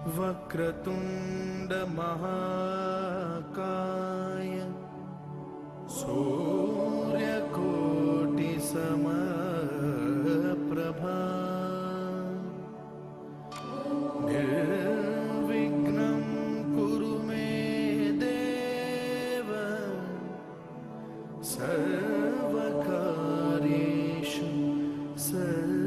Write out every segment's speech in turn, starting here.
वक्रतुंड महाकाय सूर्यकोटि समप्रभा निर्विघ्नं कुरु मे देव सर्वकार्येषु सर्वदा।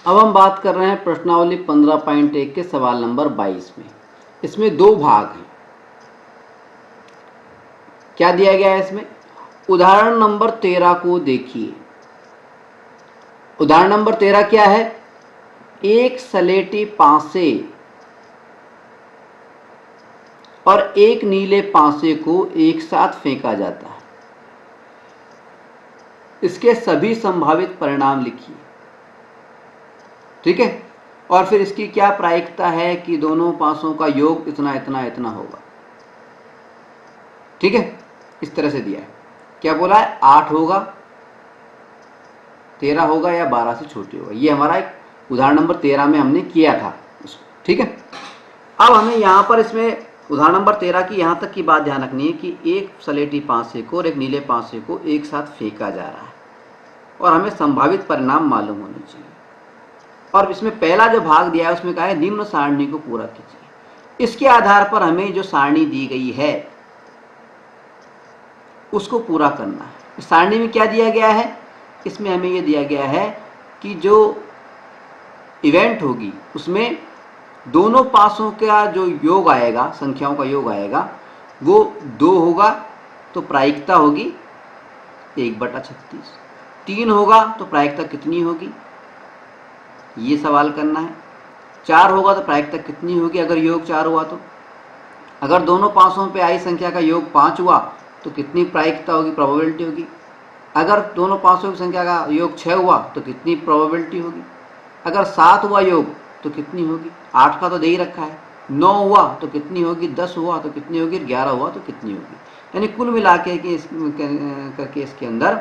अब हम बात कर रहे हैं प्रश्नावली 15.1 के सवाल नंबर 22 में। इसमें दो भाग हैं। क्या दिया गया है इसमें? उदाहरण नंबर 13 को देखिए। उदाहरण नंबर 13 क्या है? एक सलेटी पांसे और एक नीले पांसे को एक साथ फेंका जाता है। इसके सभी संभावित परिणाम लिखिए। ठीक है, और फिर इसकी क्या प्रायिकता है कि दोनों पासों का योग इतना इतना इतना होगा। ठीक है, इस तरह से दिया है। क्या बोला है? 8 होगा, 13 होगा या 12 से छोटे होगा। ये हमारा एक उदाहरण नंबर 13 में हमने किया था इसको। ठीक है, अब हमें यहाँ पर इसमें उदाहरण नंबर 13 की यहाँ तक की बात ध्यान रखनी है कि एक सलेटी पांसे को और एक नीले पांसे को एक साथ फेंका जा रहा है और हमें संभावित परिणाम मालूम होने चाहिए। और इसमें पहला जो भाग दिया है उसमें कहा है निम्न सारणी को पूरा कीजिए। इसके आधार पर हमें जो सारणी दी गई है उसको पूरा करना है। इस सारणी में क्या दिया गया है? इसमें हमें ये दिया गया है कि जो इवेंट होगी उसमें दोनों पासों का जो योग आएगा, संख्याओं का योग आएगा, वो 2 होगा तो प्रायिकता होगी 1/36। 3 होगा तो प्रायिकता कितनी होगी, ये सवाल करना है। 4 होगा तो प्रायिकता कितनी होगी अगर योग 4 हुआ तो। अगर दोनों पासों पे आई संख्या का योग 5 हुआ तो कितनी प्रायिकता होगी, प्रोबेबिलिटी होगी। अगर दोनों पासों की संख्या का योग 6 हुआ तो कितनी प्रोबेबिलिटी होगी। अगर 7 हुआ योग तो कितनी होगी। 8 का तो दे ही रखा है। 9 हुआ तो कितनी होगी, 10 हुआ तो कितनी होगी, 11 हुआ तो कितनी होगी। यानी कुल मिला के करके इसके अंदर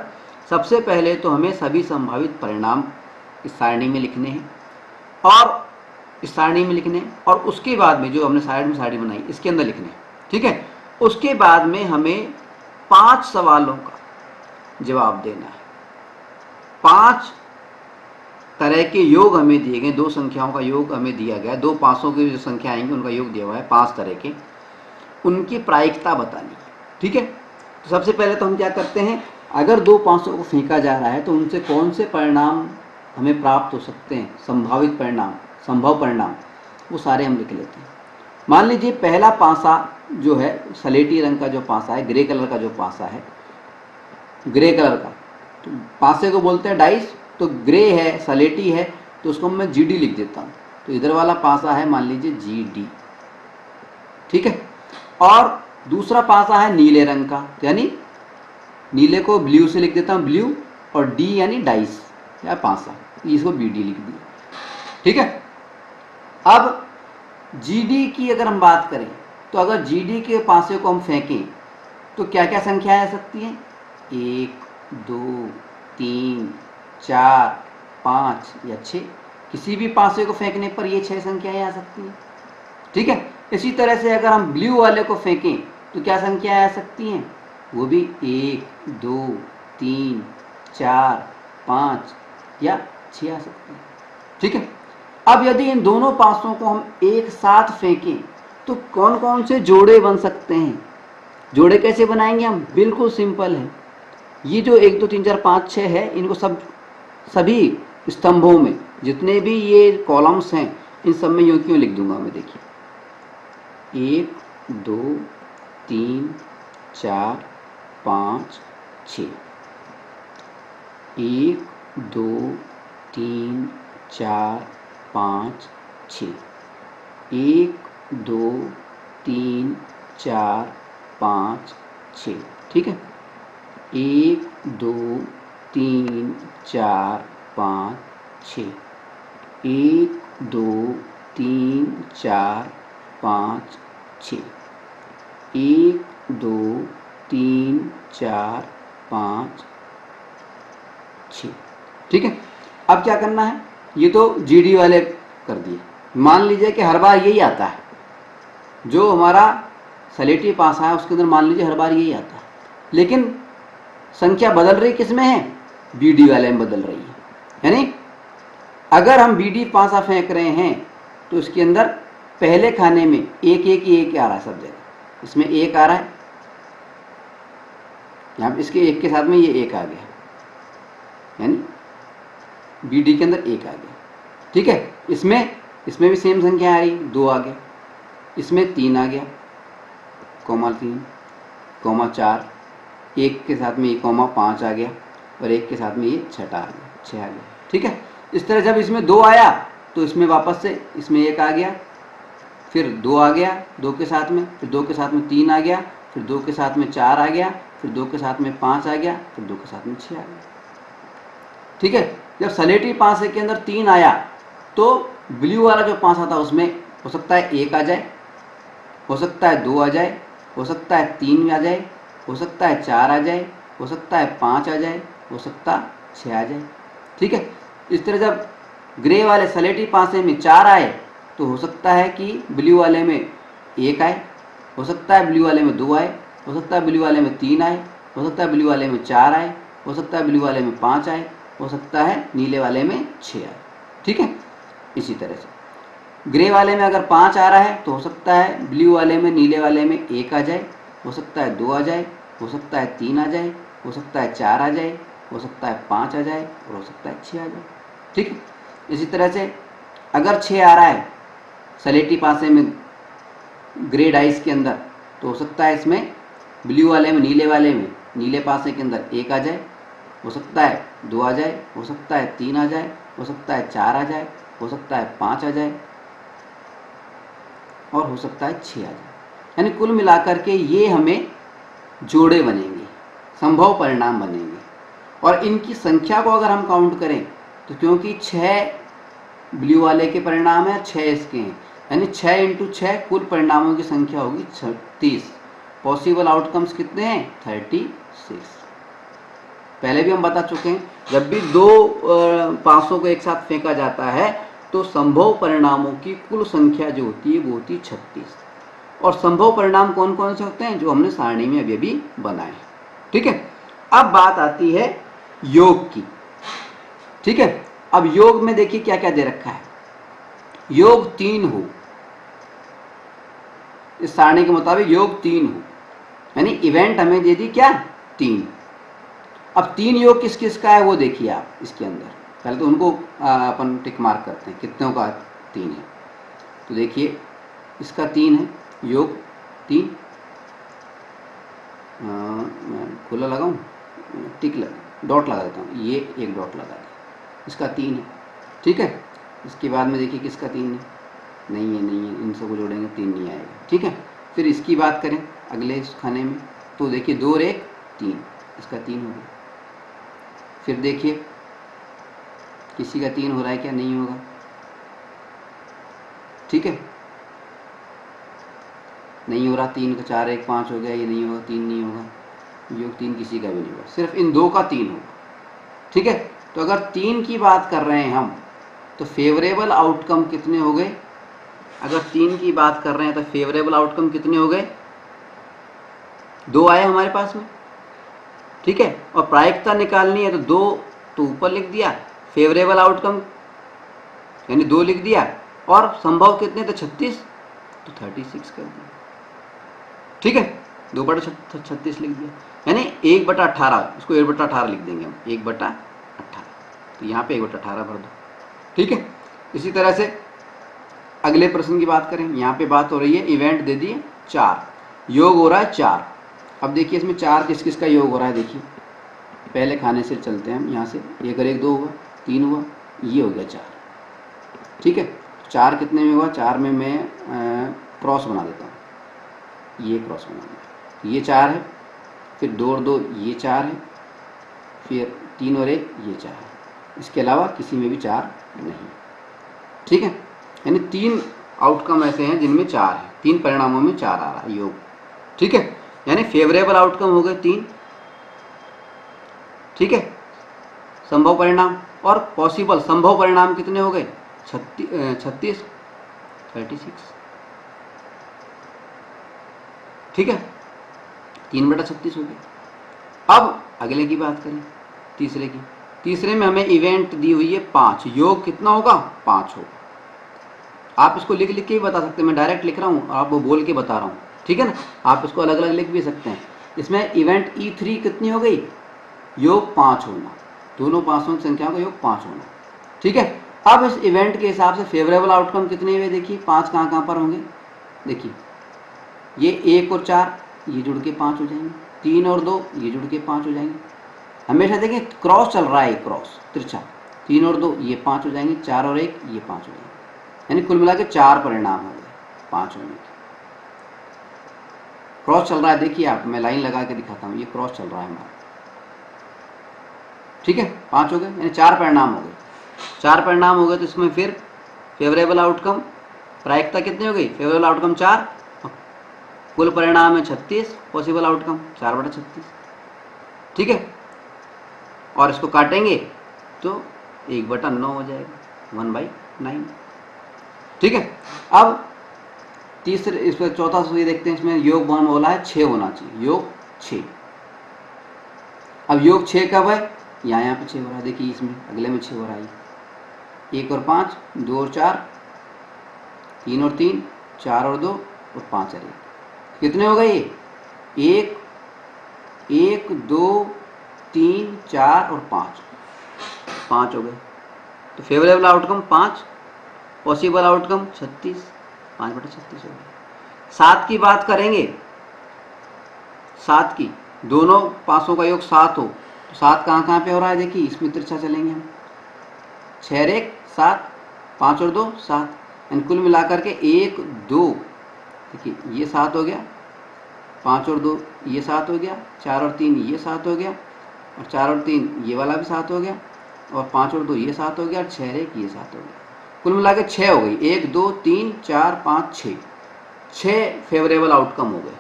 सबसे पहले तो हमें सभी संभावित परिणाम इस सारणी में लिखने हैं और इस सारणी में लिखने हैं, और उसके बाद में जो हमने साइड में सारणी बनाई इसके अंदर लिखने हैं। ठीक है, उसके बाद में हमें 5 सवालों का जवाब देना है। 5 तरह के योग हमें दिए गए, 2 संख्याओं का योग हमें दिया गया, 2 पासों की जो संख्या आएंगी उनका योग दिया हुआ है 5 तरह के, उनकी प्रायिकता बतानी है। ठीक है, तो सबसे पहले तो हम क्या करते हैं, अगर 2 पासों को फेंका जा रहा है तो उनसे कौन से परिणाम हमें प्राप्त हो सकते हैं, संभावित परिणाम, संभव परिणाम, वो सारे हम लिख लेते हैं। मान लीजिए पहला पासा जो है सलेटी रंग का जो पासा है, ग्रे कलर का जो पासा है, ग्रे कलर का, तो पासे को बोलते हैं डाइस, तो ग्रे है, सलेटी है, तो उसको मैं GD लिख देता हूँ। तो इधर वाला पासा है मान लीजिए GD, ठीक है। और दूसरा पासा है नीले रंग का, यानी नीले को ब्लू से लिख देता हूँ, ब्लू, और D यानी डाइस या पासा, इसको BD लिख दिया, ठीक है। अब GD की अगर हम बात करें तो अगर GD के पासे को हम फेंकें तो क्या क्या संख्याएं आ सकती हैं? 1 2 3 4 5 या 6। किसी भी पासे को फेंकने पर ये 6 संख्याएं आ सकती हैं, ठीक है। इसी तरह से अगर हम ब्लू वाले को फेंकें तो क्या संख्याएं आ सकती हैं? वो भी 1 2 3 4 5 या 6 आ सकती हैं, ठीक है। अब यदि इन दोनों पासों को हम एक साथ फेंकें तो कौन कौन से जोड़े बन सकते हैं? जोड़े कैसे बनाएंगे हम? बिल्कुल सिंपल है। ये जो 1 2 3 4 5 6 है, इनको सभी स्तंभों में जितने भी ये कॉलम्स हैं, इन सब में यूं क्यों लिख दूंगा मैं, देखिए 1 2 3 4 5 6, 1 2 3 4 5 6, 1 2 3 4 5 6, ठीक है। 1 2 3 4 5 6, 1 2 3 4 5 6, 1 2 3 4 5 6, ठीक है। अब क्या करना है? ये तो GD वाले कर दिए। मान लीजिए कि हर बार यही आता है, जो हमारा सलेटी पासा है उसके अंदर मान लीजिए हर बार यही आता है, लेकिन संख्या बदल रही किस में है? BD वाले में बदल रही है। यानी अगर हम BD पासा फेंक रहे हैं तो इसके अंदर पहले खाने में 1 1 1 आ रहा है सब जगह, इसमें 1 आ रहा है, यहाँ इसके 1 के साथ में ये 1 आ गया, यानी BD के अंदर 1 आ गया, ठीक है। इसमें भी सेम संख्या आ रही, 2 आ गया, इसमें 3 आ गया, कोमा 3 कोमा 4, 1 के साथ में ये कोमा 5 आ गया, और 1 के साथ में ये 6 आ गया, ठीक है। इस तरह जब इसमें 2 आया तो इसमें वापस से इसमें 1 आ गया, फिर 2 आ गया 2 के साथ में, फिर 2 के साथ में 3 आ गया, फिर 2 के साथ में 4 आ गया, फिर 2 के साथ में 5 आ गया, फिर 2 के साथ में 6 आ गया, ठीक है। जब सलेटी पासे के अंदर 3 आया तो ब्लू वाला जो पासा था उसमें हो सकता है 1 आ जाए, हो सकता है 2 आ जाए, हो सकता है 3 आ जाए, हो सकता है 4 आ जाए, हो सकता है 5 आ जाए, हो सकता है 6 आ जाए, ठीक है। इस तरह जब ग्रे वाले सलेटी पासे में 4 आए तो हो सकता है कि ब्लू वाले में 1 आए, हो सकता है ब्लू वाले में 2 आए, हो सकता है ब्लू वाले में 3 आए, हो सकता है ब्लू वाले में 4 आए, हो सकता है ब्लू वाले में 5 आए, हो सकता है नीले वाले में 6 आए, ठीक है। इसी तरह से ग्रे वाले में अगर 5 आ रहा है तो हो सकता है ब्लू वाले में नीले वाले में 1 आ जाए, हो सकता है 2 आ जाए, हो सकता है 3 आ जाए, हो सकता है 4 आ जाए, हो सकता है 5 आ जाए, और हो सकता है 6 आ जाए, ठीक है। इसी तरह से अगर 6 आ रहा है सलेटी पासे में ग्रे डाइस के अंदर तो हो सकता है इसमें ब्लू वाले में नीले पासे के अंदर 1 आ जाए, हो सकता है 2 आ जाए, हो सकता है 3 आ जाए, हो सकता है 4 आ जाए, हो सकता है 5 आ जाए, और हो सकता है 6 आ जाए। यानी कुल मिलाकर के ये हमें जोड़े बनेंगे, संभव परिणाम बनेंगे। और इनकी संख्या को अगर हम काउंट करें तो क्योंकि 6 ब्लू वाले के परिणाम है, 6 इसके हैं, यानी 6 इंटू 6 कुल परिणामों की संख्या होगी 36। पॉसिबल आउटकम्स कितने हैं? 36। पहले भी हम बता चुके हैं, जब भी 2 पासों को एक साथ फेंका जाता है तो संभव परिणामों की कुल संख्या जो होती है वो होती है 36। और संभव परिणाम कौन कौन से होते हैं? जो हमने सारणी में अभी अभी बनाए, ठीक है। अब बात आती है योग की, ठीक है। अब योग में देखिए क्या क्या दे रखा है। योग 3 हो, इस सारणी के मुताबिक योग 3 हो, यानी इवेंट हमें दे दी क्या? 3। अब 3 योग किस किस का है वो देखिए आप इसके अंदर। पहले तो उनको अपन टिक मार्क करते हैं, कितनों का 3 है। तो देखिए इसका 3 है, योग 3, मैं खुला लगाऊं, टिक डॉट लगा देता हूँ, ये एक डॉट लगा दिया, इसका 3 है, ठीक है। इसके बाद में देखिए किसका 3 है, नहीं है, इन सबको जोड़ेंगे 3 नहीं आएगा, ठीक है। फिर इसकी बात करें अगले इस खाने में, तो देखिए 2 और 1 3, इसका 3 हो गया। फिर देखिए किसी का 3 हो रहा है क्या, नहीं होगा, ठीक है, नहीं हो रहा। 3 का 4 1 5 हो गया, ये नहीं होगा, 3 नहीं होगा, योग 3 किसी का भी नहीं होगा, सिर्फ इन 2 का 3 होगा, ठीक है। तो अगर 3 की बात कर रहे हैं हम, तो फेवरेबल आउटकम कितने हो गए, अगर 3 की बात कर रहे हैं तो फेवरेबल आउटकम कितने हो गए, 2 आए हमारे पास में, ठीक है। और प्रायिकता निकालनी है तो 2 तो ऊपर लिख दिया, फेवरेबल आउटकम यानी 2 लिख दिया, और संभव कितने थे 36, तो 36 कर दिया, ठीक है। 2/36 लिख दिया, यानी 1/18, इसको 1/18 लिख देंगे हम, 1/18, तो यहाँ पे 1/18 भर दो, ठीक है। इसी तरह से अगले प्रश्न की बात करें, यहाँ पे बात हो रही है इवेंट दे दिए 4, योग हो रहा है 4। अब देखिए इसमें 4 किस किस का योग हो रहा है, देखिए पहले खाने से चलते हैं हम, यहाँ से 1 और 1 2 हुआ, 3 हुआ, ये हो गया 4, ठीक है। 4 कितने में हुआ, 4 में मैं क्रॉस बना देता हूँ, ये क्रॉस बना दिया, ये 4 है, फिर 2 और 2 ये 4 है, फिर 3 और 1 ये 4 है, इसके अलावा किसी में भी 4 नहीं, ठीक है। यानी 3 आउटकम ऐसे हैं जिनमें 4 है, 3 परिणामों में 4 आ रहा है योग, ठीक है। यानी फेवरेबल आउटकम हो गए 3, ठीक है, संभव परिणाम, और पॉसिबल संभव परिणाम कितने हो गए 36, ठीक है, 3/36 हो गया। अब अगले की बात करें, तीसरे की, तीसरे में हमें इवेंट दी हुई है 5, योग कितना होगा 5 होगा। आप इसको लिख लिख के भी बता सकते हैं, मैं डायरेक्ट लिख रहा हूँ और आपको बोल के बता रहा हूँ, ठीक है ना। आप इसको अलग अलग लिख भी सकते हैं। इसमें इवेंट E3 कितनी हो गई, योग 5 होना, दोनों पासों की संख्या का योग 5 होना, ठीक है। अब इस इवेंट के हिसाब से फेवरेबल आउटकम कितने हुए, देखिए 5 कहाँ कहाँ पर होंगे, देखिए ये 1 और 4 ये जुड़ के 5 हो जाएंगे, 3 और 2 ये जुड़ के 5 हो जाएंगे। हमेशा देखिए क्रॉस चल रहा है, क्रॉस तिरछा, 3 और 2 ये 5 हो जाएंगे, 4 और 1 ये 5 हो जाएंगे, यानी कुल मिला के 4 परिणाम हो गए 5 होने के। क्रॉस चल रहा है, देखिए आप, मैं लाइन लगा के दिखाता हूँ, ये क्रॉस चल रहा है हमारा, ठीक है। 5 हो गए, यानी 4 परिणाम हो गए, 4 परिणाम हो गए। तो इसमें फिर फेवरेबल आउटकम, प्रायिकता कितनी हो गई, फेवरेबल आउटकम 4, कुल परिणाम है 36, पॉसिबल आउटकम 4/36, ठीक है। और इसको काटेंगे तो 1/9 हो जाएगा, 1/9, ठीक है। अब तीसरे, इस पर चौथा सूत्र देखते हैं, इसमें योग मान बोला है 6 होना चाहिए, योग 6। अब योग 6 कब है, यहाँ पे 6 हो रहा है, देखिए इसमें अगले में 6 हो रहा है, 1 और 5, 2 और 4, 3 और 3, 4 और 2 और 5 और 1, कितने हो गए ये, 1 2 3 4 और 5 हो गए। तो फेवरेबल आउटकम 5, पॉसिबल आउटकम 36, 5/36 हो गया। 7 की बात करेंगे, 7 की, दोनों पासों का योग 7 हो, तो 7 कहाँ कहाँ पे हो रहा है, देखिए इसमें तिरछा चलेंगे हम, 6 और 1 7, 5 और 2 7, यानी कुल मिलाकर के 1 2, देखिए ये 7 हो गया, 5 और 2 ये 7 हो गया, 4 और 3 ये 7 हो गया, और 4 और 3 ये वाला भी 7 हो गया, और 5 और 2 ये 7 हो गया, और 6 और 1 ये 7 हो गया, कुल मिला के 6 हो गई, 1 2 3 4 5 6, 6 फेवरेबल आउटकम हो गए,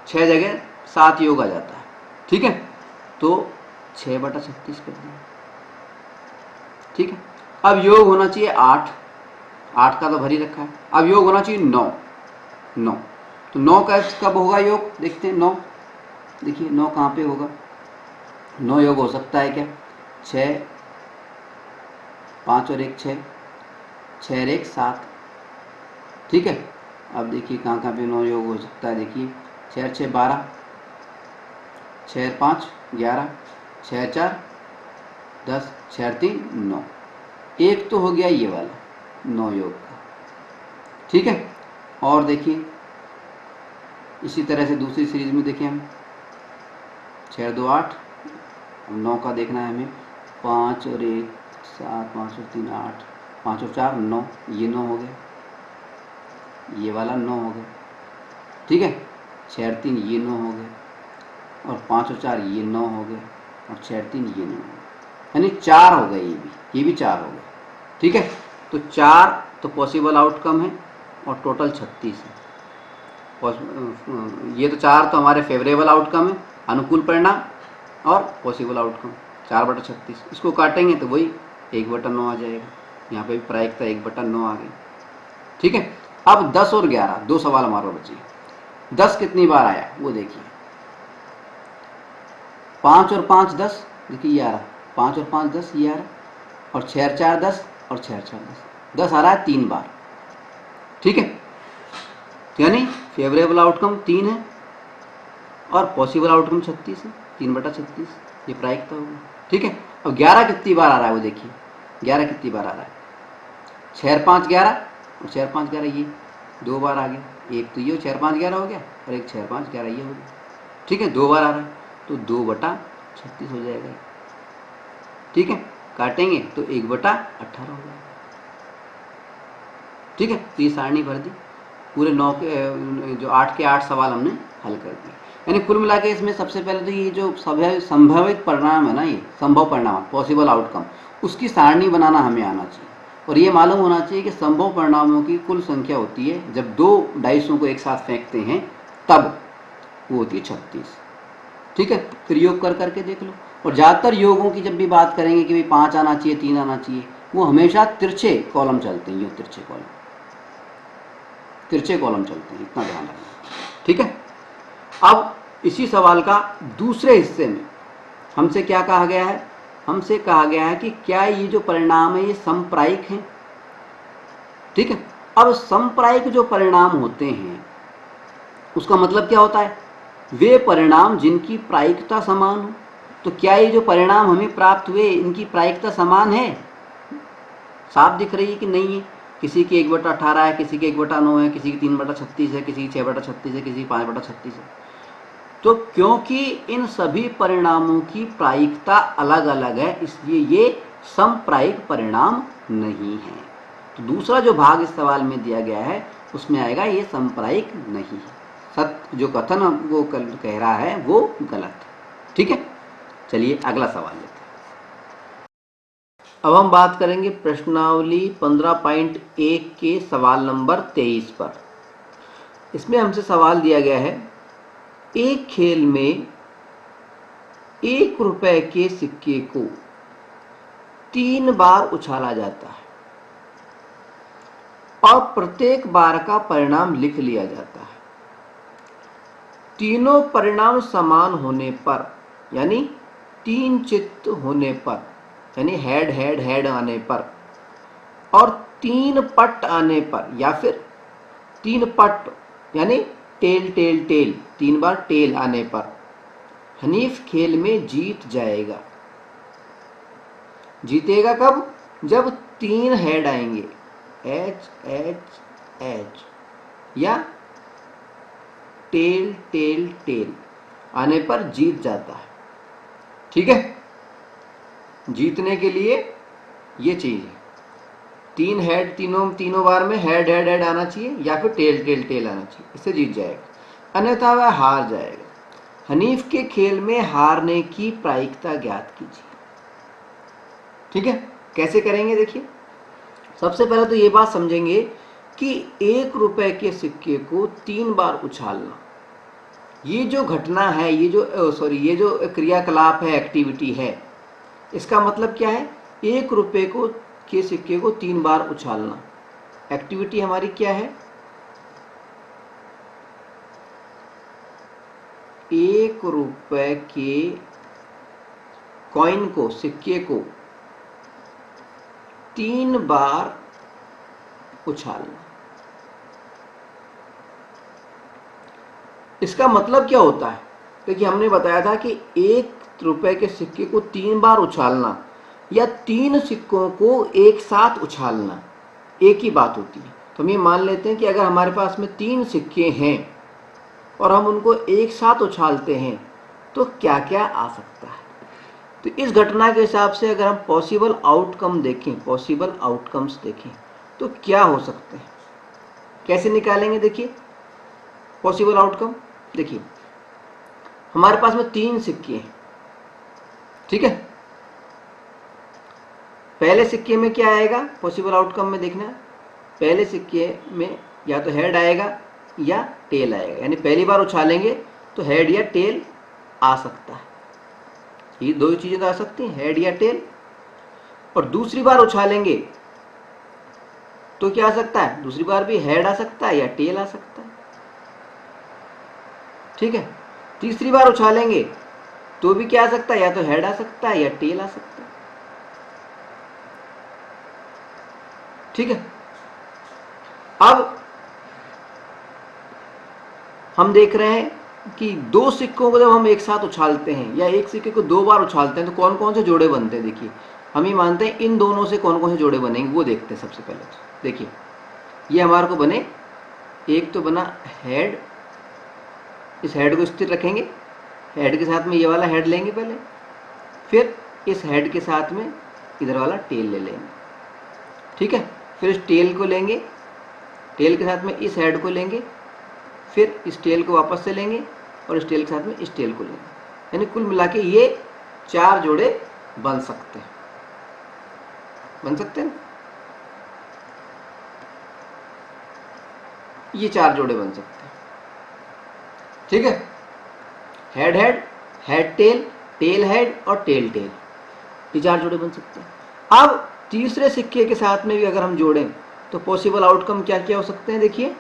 6 जगह 7 योग आ जाता है, ठीक है। तो 6/36 कर दिया, ठीक है। अब योग होना चाहिए 8, 8 का तो भर ही रखा है, अब योग होना चाहिए 9, तो 9 का कब होगा योग, देखते हैं 9, देखिए 9 कहाँ पे होगा, 9 योग हो सकता है क्या, 6 5 और 1 6, 6 और 1 7, ठीक है। अब देखिए कहाँ कहाँ पे 9 योग हो सकता है, देखिए 6 और 6 12, 6 और 5 11, 6 और 4 10 6 3 9, एक तो हो गया ये वाला 9 योग का। ठीक है, और देखिए इसी तरह से दूसरी सीरीज में देखिए हम 6 2 8, 9 का देखना है हमें, 5 और 1 7, 5 और 3 8, 5 और 4 9, ये 9 हो गया, ये वाला 9 हो गया। ठीक है, 6 और 3 ये 9 हो गया, और 5 और 4 ये 9 हो गया, और 6 और 3 ये 9 हो गया, यानी 4 हो गए, ये भी 4 हो गए। ठीक है, तो 4 तो पॉसिबल आउटकम है और टोटल 36 है। ये तो 4 तो हमारे फेवरेबल आउटकम है, अनुकूल परिणाम, और पॉसिबल आउटकम 4/36। इसको काटेंगे तो वही 1/9 आ जाएगा, यहाँ पे भी प्रायिकता 1/9 आ गई। ठीक है, अब 10 और 11 दो सवाल हमारे बचे। 10 कितनी बार आया वो देखिए, 5 और 5 10, देखिए ये आ रहा, 5 और 5 10 ये आ रहा, और 6 और 4 10, और 6 और 4 10, 10 आ रहा है 3 बार। ठीक है, यानी फेवरेबल आउटकम 3 है और पॉसिबल आउटकम 36 है, 3/36 ये प्रायिकता होगा। ठीक है, अब 11 कितनी बार आ रहा है वो देखिए, 11 कितनी बार आ रहा है, 6 और 5 11, और 6 और 5 11 ये 2 बार आ गया, एक तो ये 6 और 5 11 हो गया, और एक 6 और 5 11 ये हो गया। ठीक है, 2 बार आ रहा है तो 2/36 हो जाएगा। ठीक है, काटेंगे तो 1/18 हो जाएगा। ठीक है, तो ये सारणी भर दी, पूरे 9 के जो 8 के 8 सवाल हमने हल कर दिए। यानी कुल मिला के इसमें सबसे पहले तो ये जो संभावित परिणाम है ना, ये संभव परिणाम पॉसिबल आउटकम, उसकी सारणी बनाना हमें आना चाहिए, और ये मालूम होना चाहिए कि संभव परिणामों की कुल संख्या होती है जब 2 डाइसों को एक साथ फेंकते हैं तब वो होती है 36। ठीक है, फिर योग कर करके देख लो। और ज़्यादातर योगों की जब भी बात करेंगे कि भाई 5 आना चाहिए 3 आना चाहिए, वो हमेशा तिरछे कॉलम चलते हैं, ये तिरछे कॉलम चलते हैं, इतना ध्यान रखना। ठीक है, अब इसी सवाल का दूसरे हिस्से में हमसे क्या कहा गया है, हमसे कहा गया है कि क्या ये जो परिणाम है ये समप्रायिक हैं। ठीक है, अब समप्रायिक जो परिणाम होते हैं उसका मतलब क्या होता है, वे परिणाम जिनकी प्रायिकता समान हो। तो क्या ये जो परिणाम हमें प्राप्त हुए इनकी प्रायिकता समान है, साफ दिख रही है कि नहीं है, किसी की 1/18 है, किसी की 1/9 है, किसी की 3/36 है, किसी की 6/36 है, किसी की 5/36 है। तो क्योंकि इन सभी परिणामों की प्रायिकता अलग अलग है इसलिए ये समप्रायिक परिणाम नहीं है। तो दूसरा जो भाग इस सवाल में दिया गया है उसमें आएगा ये समप्रायिक नहीं है, सत्य जो कथन वो कह रहा है वो गलत है। ठीक है, चलिए अगला सवाल लेते हैं। अब हम बात करेंगे प्रश्नावली 15.1 के सवाल नंबर 23 पर। इसमें हमसे सवाल दिया गया है, एक खेल में 1 रुपए के सिक्के को 3 बार उछाला जाता है और प्रत्येक बार का परिणाम लिख लिया जाता है। तीनों परिणाम समान होने पर, यानी 3 चित्त होने पर, यानी हेड हेड हेड आने पर, और 3 पट आने पर, या फिर 3 पट यानी टेल टेल टेल, 3 बार टेल आने पर हनीफ खेल में जीत जाएगा। जीतेगा कब, जब 3 हेड आएंगे, एच एच एच, या टेल टेल टेल आने पर जीत जाता है। ठीक है, जीतने के लिए ये चीज है, 3 हेड, तीनों बार में हेड हेड हेड आना चाहिए या फिर टेल टेल टेल आना चाहिए, इससे जीत जाएगा, अन्यथा वह हार जाएगा। हनीफ के खेल में हारने की प्रायिकता ज्ञात कीजिए। ठीक है, कैसे करेंगे देखिए, सबसे पहले तो ये बात समझेंगे कि 1 रुपए के सिक्के को 3 बार उछालना, ये जो घटना है, ये जो क्रियाकलाप है, एक्टिविटी है, इसका मतलब क्या है, 1 रुपए के सिक्के को 3 बार उछालना। एक्टिविटी हमारी क्या है, 1 रुपए के कॉइन को, सिक्के को 3 बार उछालना। इसका मतलब क्या होता है, क्योंकि हमने बताया था कि 1 रुपए के सिक्के को 3 बार उछालना, या 3 सिक्कों को एक साथ उछालना, एक ही बात होती है। तो हम ये मान लेते हैं कि अगर हमारे पास में 3 सिक्के हैं और हम उनको एक साथ उछालते हैं तो क्या क्या आ सकता है। तो इस घटना के हिसाब से अगर हम पॉसिबल आउटकम देखें, पॉसिबल आउटकम्स देखें तो क्या हो सकते हैं, कैसे निकालेंगे। देखिए पॉसिबल आउटकम, देखिए हमारे पास में 3 सिक्के हैं, ठीक है। पहले सिक्के में क्या आएगा, पॉसिबल आउटकम में देखना, पहले सिक्के में या तो हेड आएगा या टेल आएगा, यानी पहली बार उछालेंगे तो हेड या टेल आ सकता है। ये दो चीजें तो आ सकती हैं, हेड या टेल। और दूसरी बार उछालेंगे तो क्या आ सकता है, दूसरी बार भी हेड आ सकता है या टेल आ सकता है, ठीक है। तीसरी बार उछालेंगे तो भी क्या आ सकता है, या तो हेड आ सकता है या टेल आ सकता है, ठीक है। अब हम देख रहे हैं कि 2 सिक्कों को जब हम एक साथ उछालते हैं या एक सिक्के को 2 बार उछालते हैं तो कौन कौन से जोड़े बनते हैं। देखिए हम ये मानते हैं इन दोनों से कौन कौन से जोड़े बनेंगे वो देखते हैं। सबसे पहले तो देखिए ये हमारे को बने, एक तो बना हेड, इस हेड को स्थिर रखेंगे, हेड के साथ में ये वाला हेड लेंगे पहले, फिर इस हेड के साथ में इधर वाला टेल ले लेंगे, ठीक है। फिर इस टेल को लेंगे, टेल के साथ में इस हेड को लेंगे, फिर इस टेल को वापस से लेंगे और इस टेल के साथ में इस टेल को लेंगे, यानी कुल मिला के ये 4 जोड़े बन सकते हैं, बन सकते हैं, ये 4 जोड़े बन सकते हैं, ठीक है। Head head, head tail, tail head और टेल टेल, ये 4 जोड़े बन सकते हैं। अब तीसरे सिक्के के साथ में भी अगर हम जोड़ें तो पॉसिबल आउटकम क्या क्या हो सकते हैं। देखिए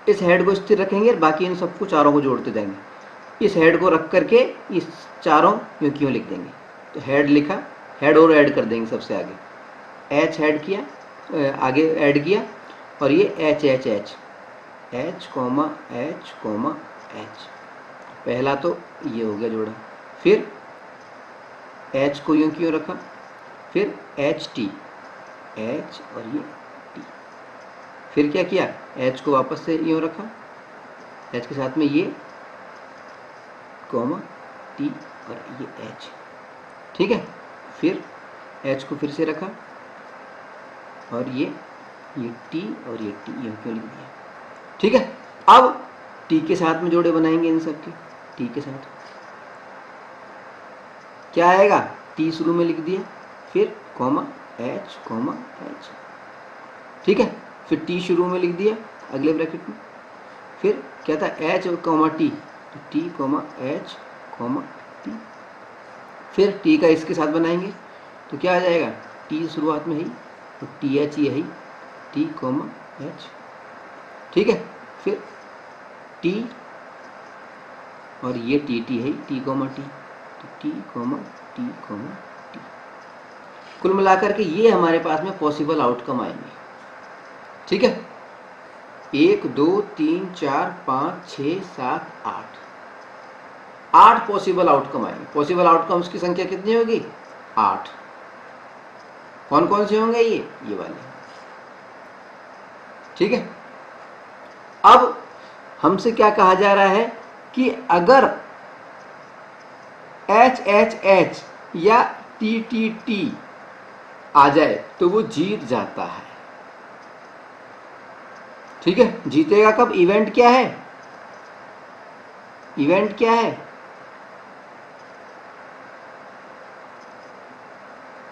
इस हेड को स्थिर रखेंगे, बाकी इन सबको चारों को जोड़ते जाएंगे, इस हेड को रख करके इस चारों यूं क्यों लिख देंगे, तो हेड लिखा, हेड और ऐड कर देंगे सबसे आगे, एच हेड किया, आगे ऐड किया, और ये H H H, H comma H comma H, पहला तो ये हो गया जोड़ा। फिर एच को यूं क्यों रखा, फिर एच टी, एच और ये टी, फिर क्या किया, एच को वापस से यूं रखा, एच के साथ में ये कॉमा टी और ये एच, ठीक है। फिर एच को फिर से रखा और ये टी और ये टी यूं क्यों लिख दिया, ठीक है। अब टी के साथ में जोड़े बनाएंगे इन सब के, टी के साथ क्या आएगा, टी शुरू में लिख दिया, फिर कॉमा एच, ठीक है। फिर टी शुरू में लिख दिया अगले ब्रैकेट में, फिर क्या था एच कॉमा टी, तो T comma H comma T, फिर टी का इसके साथ बनाएंगे तो क्या आ जाएगा, टी शुरुआत में ही तो टी एच ये है, टी कॉमा एच, ठीक है। फिर टी और ये टी टी है, टी कॉमा टी, तो T comma T comma T, कुल मिलाकर के ये हमारे पास में पॉसिबल आउटकम आएंगे, ठीक है। 1 2 3 4 5 6 7 8 पॉसिबल आउटकम आएंगे। पॉसिबल आउटकम्स की संख्या कितनी होगी, 8। कौन कौन से होंगे, ये वाले, ठीक है। अब हमसे क्या कहा जा रहा है कि अगर एच एच एच या टी टी टी आ जाए तो वो जीत जाता है, ठीक है। जीतेगा कब, इवेंट क्या है, इवेंट क्या है,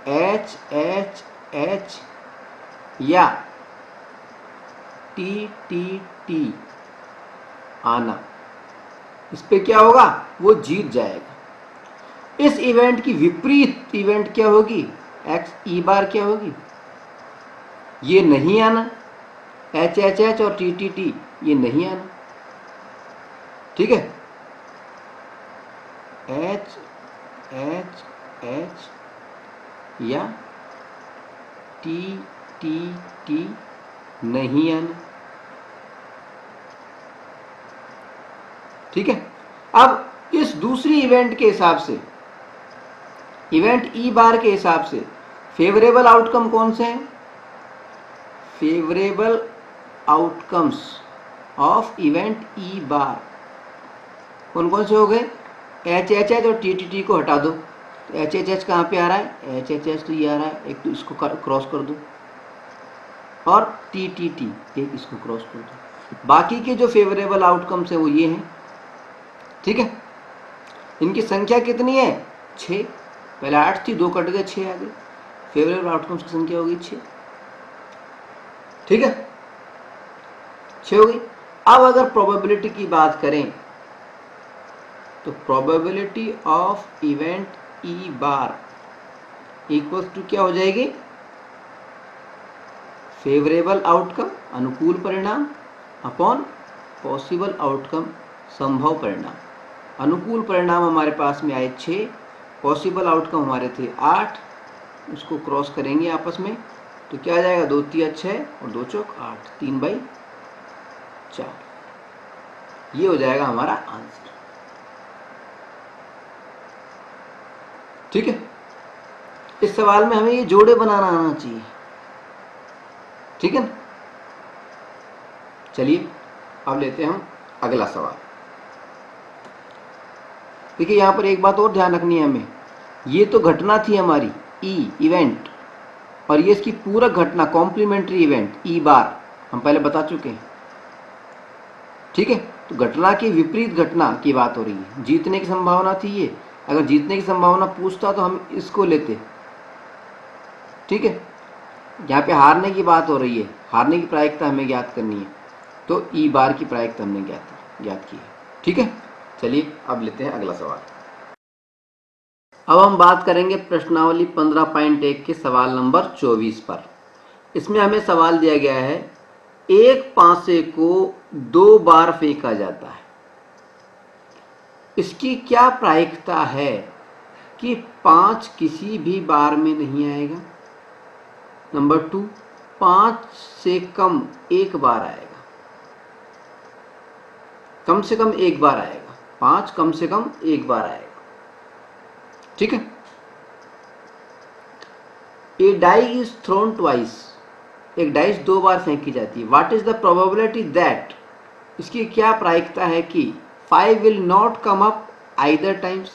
एच एच एच या टी टी टी आना, इस पे क्या होगा, वो जीत जाएगा। इस इवेंट की विपरीत इवेंट क्या होगी, एक्स ई बार क्या होगी, ये नहीं आना, एच एच एच और टी टी टी ये नहीं आना, ठीक है। एच एच एच या टी टी टी नहीं आना, ठीक है। अब इस दूसरी इवेंट के हिसाब से इवेंट ई बार के हिसाब से फेवरेबल आउटकम कौन से हैं? Favourable outcomes of event E बार कौन कौन से हो गए? एच एच एच और टी टी टी को हटा दो। तो एच एच एच कहाँ पे आ रहा है? एच एच एच तो ये आ रहा है, एक तो इसको क्रॉस कर दो, और टी टी टी एक इसको क्रॉस कर दो। बाकी के जो फेवरेबल आउटकम्स है वो ये हैं, ठीक है। इनकी संख्या कितनी है? 6। पहले 8 थी, 2 कट गए, 6 आ गए। फेवरेबल आउटकम्स की संख्या हो गई 6, ठीक है, 6 हो गई। अब अगर प्रोबेबिलिटी की बात करें तो probability of event E bar equal to क्या हो जाएगी? फेवरेबल आउटकम अनुकूल परिणाम अपॉन पॉसिबल आउटकम संभव परिणाम। अनुकूल परिणाम हमारे पास में आए 6, पॉसिबल आउटकम हमारे थे 8, उसको क्रॉस करेंगे आपस में तो क्या आ जाएगा? 2 3 6 और 2 चौक 8, 3/4। ये हो जाएगा हमारा आंसर, ठीक है। इस सवाल में हमें ये जोड़े बनाना आना चाहिए, ठीक है ना। चलिए अब लेते हैं हम अगला सवाल। देखिए यहाँ पर एक बात और ध्यान रखनी है हमें, ये तो घटना थी हमारी ई इवेंट, और ये इसकी पूरक घटना कॉम्प्लीमेंट्री इवेंट ई बार हम पहले बता चुके हैं, ठीक है। तो घटना की विपरीत घटना की बात हो रही है। जीतने की संभावना थी ये, अगर जीतने की संभावना पूछता तो हम इसको लेते, ठीक है। यहाँ पे हारने की बात हो रही है, हारने की प्रायिकता हमें ज्ञात करनी है, तो ई बार की प्रायिकता हमने ज्ञात की है, ठीक है। चलिए अब लेते हैं अगला सवाल। अब हम बात करेंगे प्रश्नावली 15.1 के सवाल नंबर 24 पर। इसमें हमें सवाल दिया गया है, एक पासे को 2 बार फेंका जाता है, इसकी क्या प्रायिकता है कि 5 किसी भी बार में नहीं आएगा? नंबर 2, 5 से कम एक बार आएगा, कम से कम एक बार आएगा, 5 कम से कम एक बार आएगा, ठीक है। A die is thrown twice, एक डाइस 2 बार फेंकी जाती है। What is the probability that, इसकी क्या प्रायिकता है कि 5 will not come up either times,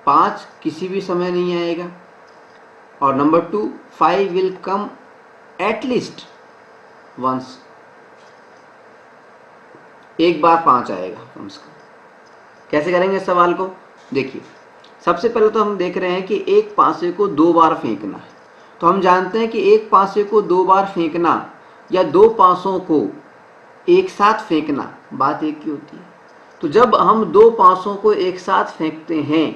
5 किसी भी समय नहीं आएगा, और number 2, 5 will come at least once, एक बार 5 आएगा कम से कम। कैसे करेंगे इस सवाल को? देखिए सबसे पहले तो हम देख रहे हैं कि एक पासे को 2 बार फेंकना है, तो हम जानते हैं कि एक पासे को 2 बार फेंकना या 2 पासों को एक साथ फेंकना बात एक ही होती है। तो जब हम 2 पासों को एक साथ फेंकते हैं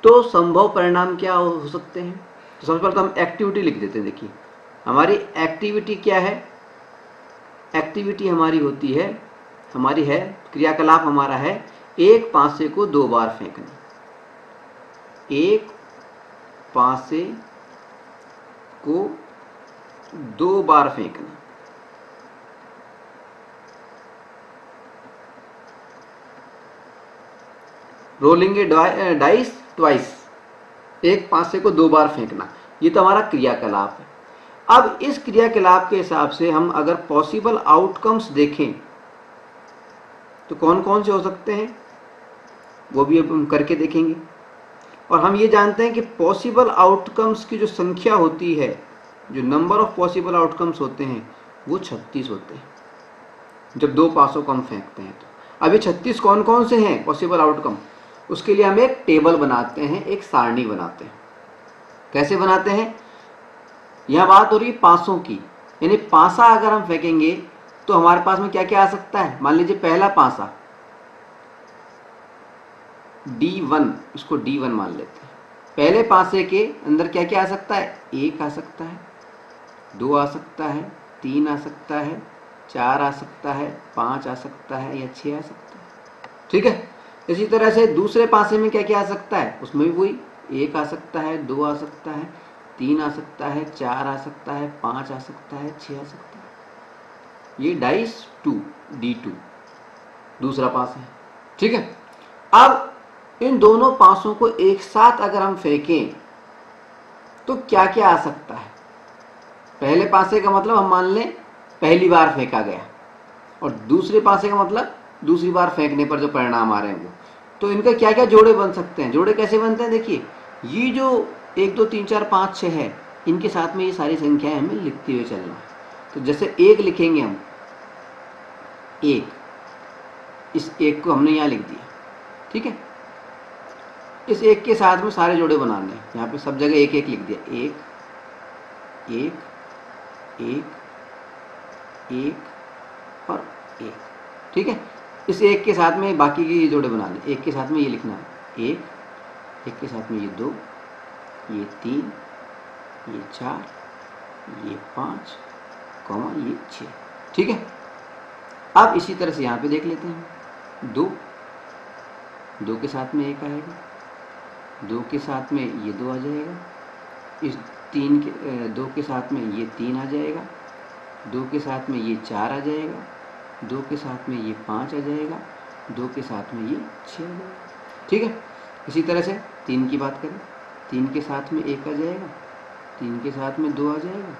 तो संभव परिणाम क्या हो सकते हैं? तो सबसे पहले तो हम एक्टिविटी लिख देते हैं। देखिए हमारी एक्टिविटी क्या है? एक्टिविटी हमारी होती है, हमारी है क्रियाकलाप हमारा है एक पासे को 2 बार फेंकना, एक पासे को 2 बार फेंकना। रोलिंग ए डाइस ट्वाइस, एक पासे को 2 बार फेंकना, ये तो हमारा क्रियाकलाप है। अब इस क्रियाकलाप के हिसाब से हम अगर पॉसिबल आउटकम्स देखें तो कौन कौन से हो सकते हैं वो भी अब हम करके देखेंगे। और हम ये जानते हैं कि पॉसिबल आउटकम्स की जो संख्या होती है, जो नंबर ऑफ पॉसिबल आउटकम्स होते हैं वो 36 होते हैं जब 2 पासों को हम फेंकते हैं। तो अब ये 36 कौन कौन से हैं पॉसिबल आउटकम, उसके लिए हम एक टेबल बनाते हैं, एक सारणी बनाते हैं। कैसे बनाते हैं? यह बात हो रही है पासों की, यानी पासा अगर हम फेंकेंगे तो हमारे पास में क्या क्या आ सकता है। मान लीजिए पहला पासा D1, इसको D1 मान लेते हैं। पहले पासे के अंदर क्या क्या आ सकता है? 1 आ सकता है, 2 आ सकता है, 3 आ सकता है, 4 आ सकता है, 5 आ सकता है या 6 आ सकता है, ठीक है। इसी तरह से दूसरे पासे में क्या क्या आ सकता है? उसमें भी वही 1 आ सकता है, 2 आ सकता है, 3 आ सकता है, 4 आ सकता है, 5 आ सकता है, 6 आ सकता है। ये डाइस 2 D2 दूसरा पास है, ठीक है। अब इन दोनों पासों को एक साथ अगर हम फेंकें तो क्या क्या आ सकता है। पहले पासे का मतलब हम मान लें पहली बार फेंका गया, और दूसरे पासे का मतलब दूसरी बार फेंकने पर जो परिणाम आ रहे हैं वो। तो इनका क्या क्या जोड़े बन सकते हैं। जोड़े कैसे बनते हैं, देखिए ये जो 1 2 3 4 5 6 है, इनके साथ में ये सारी संख्याएं हमें लिखते हुए चलना है। तो जैसे 1 लिखेंगे हम, 1, इस 1 को हमने यहाँ लिख दिया, ठीक है। इस 1 के साथ में सारे जोड़े बनाने हैं, यहाँ पे सब जगह 1 1 लिख दिया, 1 1 1 1 और 1, ठीक है। इस 1 के साथ में बाकी के ये जोड़े बनाने, 1 के साथ में ये लिखना है 1, 1 के साथ में ये 2, ये 3, ये 4, ये 5, ये 6, ठीक है। अब इसी तरह से यहाँ पे देख लेते हैं, 2 के साथ में 1 आएगा, 2 के साथ में ये 2 आ जाएगा, इस 2 के साथ में ये 3 आ जाएगा, 2 के साथ में ये 4 आ जाएगा, 2 के साथ में ये 5 आ जाएगा, 2 के साथ में ये 6 आ जाएगा, ठीक है। इसी तरह से 3 की बात करें, 3 के साथ में 1 आ जाएगा, 3 के साथ में 2 आ जाएगा,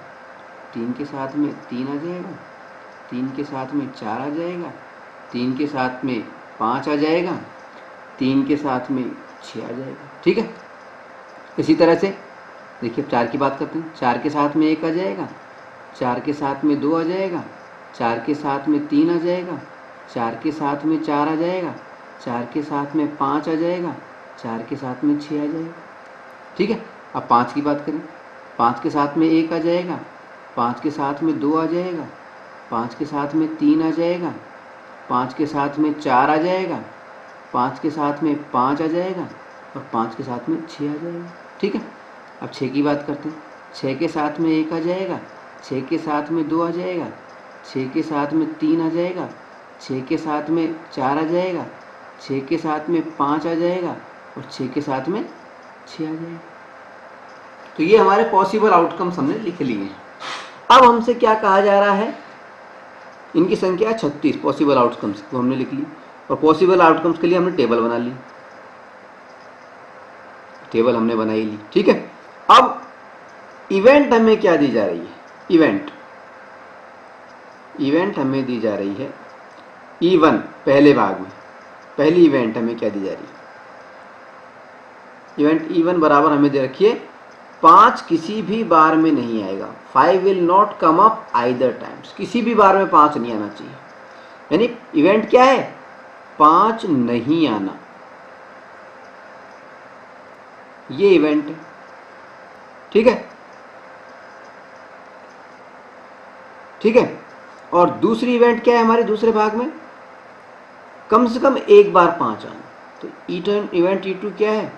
3 के साथ में 3 आ जाएगा, 3 के साथ में 4 आ जाएगा, 3 के साथ में 5 आ जाएगा, 3 के साथ में 6 आ जाएगा, ठीक है। इसी तरह से देखिए 4 की बात करते हैं, 4 के साथ में 1 आ जाएगा, 4 के साथ में 2 आ जाएगा, 4 के साथ में 3 आ जाएगा, 4 के साथ में 4 आ जाएगा, 4 के साथ में 5 आ जाएगा, 4 के साथ में 6 आ जाएगा, ठीक है। अब 5 की बात करें, 5 के साथ में 1 आ जाएगा, 5 के साथ में 2 आ जाएगा, 5 के साथ में 3 आ जाएगा, 5 के साथ में 4 आ जाएगा, 5 के साथ में 5 आ जाएगा और 5 के साथ में 6 आ जाएगा, ठीक है। अब 6 की बात करते हैं, 6 के साथ में 1 आ जाएगा, 6 के साथ में 2 आ जाएगा, 6 के साथ में 3 आ जाएगा, 6 के साथ में 4 आ जाएगा, 6 के साथ में 5 आ जाएगा और 6 के साथ में 6 आ जाएगा। तो ये हमारे पॉसिबल आउटकम्स हमने लिख लिए हैं। अब हमसे क्या कहा जा रहा है, इनकी संख्या 36 पॉसिबल आउटकम्स को हमने लिख ली, और पॉसिबल आउटकम्स के लिए हमने टेबल बना ली, टेबल हमने बनाई ली, ठीक है। अब इवेंट हमें क्या दी जा रही है, इवेंट हमें दी जा रही है E1 पहले भाग में, पहली इवेंट हमें क्या दी जा रही है, इवेंट E1 बराबर हमें दे रखिए 5 किसी भी बार में नहीं आएगा, 5 will not come up either times, किसी भी बार में 5 नहीं आना चाहिए। यानी इवेंट क्या है, 5 नहीं आना, ये इवेंट है, ठीक है, ठीक है। और दूसरी इवेंट क्या है हमारे दूसरे भाग में, कम से कम एक बार 5 आना। तो इवेंट E2 क्या है,